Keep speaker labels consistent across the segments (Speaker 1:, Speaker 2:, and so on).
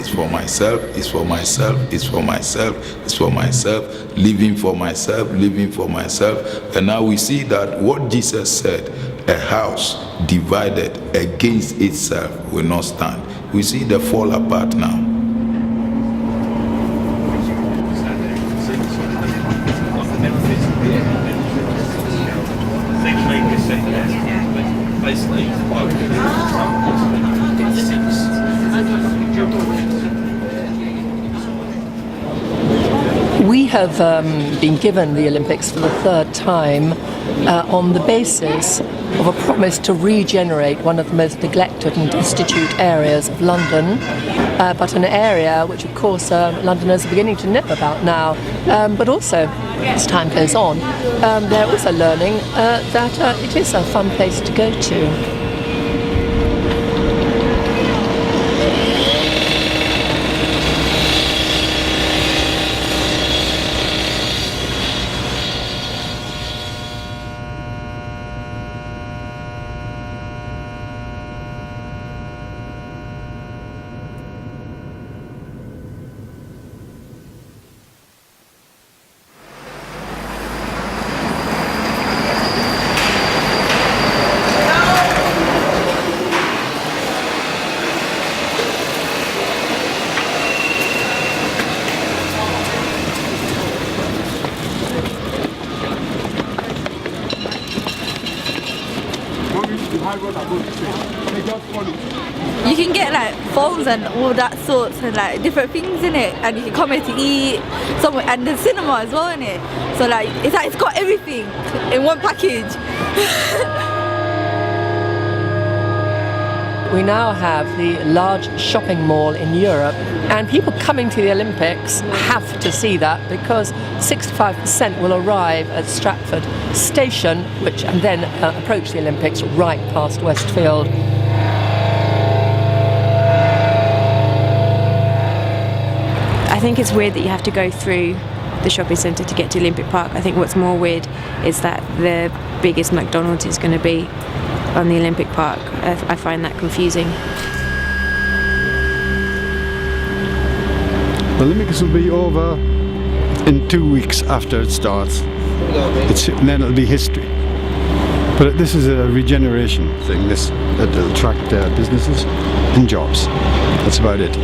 Speaker 1: it's for myself, it's for myself, it's for myself, it's for myself, living for myself, living for myself. And now we see that what Jesus said, a house divided against itself will not stand. We see the fall apart now.
Speaker 2: We have been given the Olympics for the third time on the basis of a promise to regenerate one of the most neglected and destitute areas of London, but an area which of course Londoners are beginning to nip about now, but also as time goes on they're also learning that it is a fun place to go to.
Speaker 3: You can get like phones and all that sorts and like different things in it, and you can come here to eat somewhere, and the cinema as well in it. So like it's got everything in one package.
Speaker 2: We now have the large shopping mall in Europe, and people coming to the Olympics have to see that because 65% will arrive at Stratford Station, and then approach the Olympics right past Westfield.
Speaker 4: I think it's weird that you have to go through the shopping centre to get to Olympic Park. I think what's more weird is that the biggest McDonald's is going to be on the Olympic Park. I find that confusing.
Speaker 5: The Olympics will be over in 2 weeks after it starts. Then it'll be history. But this is a regeneration thing. It'll attract businesses and jobs. That's about it.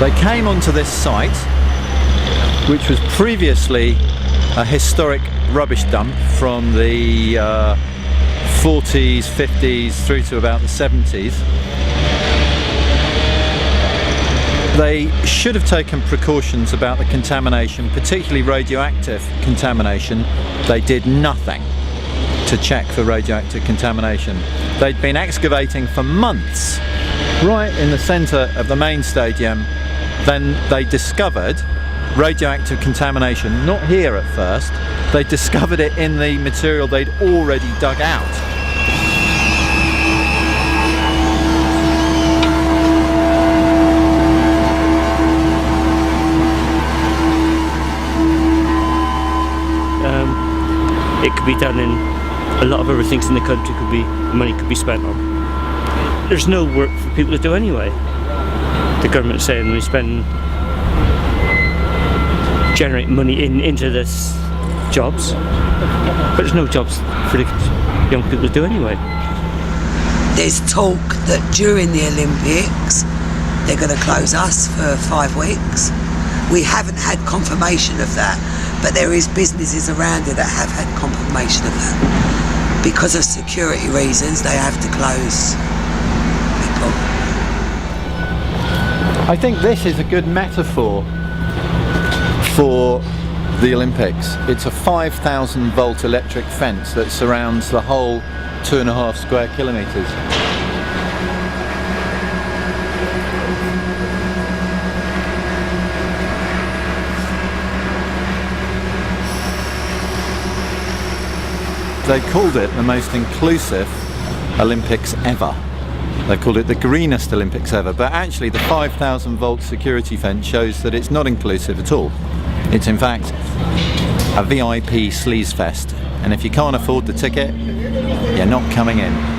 Speaker 6: They came onto this site, which was previously a historic rubbish dump from the 40s, 50s through to about the 70s. They should have taken precautions about the contamination, particularly radioactive contamination. They did nothing to check for radioactive contamination. They'd been excavating for months right in the centre of the main stadium. Then they discovered radioactive contamination, not here at first. They discovered it in the material they'd already dug out.
Speaker 7: It could be done in a lot of other things in the country. Money could be spent on. There's no work for people to do anyway. The government's saying we generate money into this jobs, but there's no jobs for the young people to do anyway.
Speaker 8: There's talk that during the Olympics they're going to close us for 5 weeks. We haven't had confirmation of that, but there is businesses around it that have had confirmation of that. Because of security reasons, they have to close people.
Speaker 6: I think this is a good metaphor for the Olympics. It's a 5,000 volt electric fence that surrounds the whole 2.5 square kilometres. They called it the most inclusive Olympics ever. They've called it the greenest Olympics ever, but actually the 5,000 volt security fence shows that it's not inclusive at all. It's in fact a VIP sleaze fest, and if you can't afford the ticket, you're not coming in.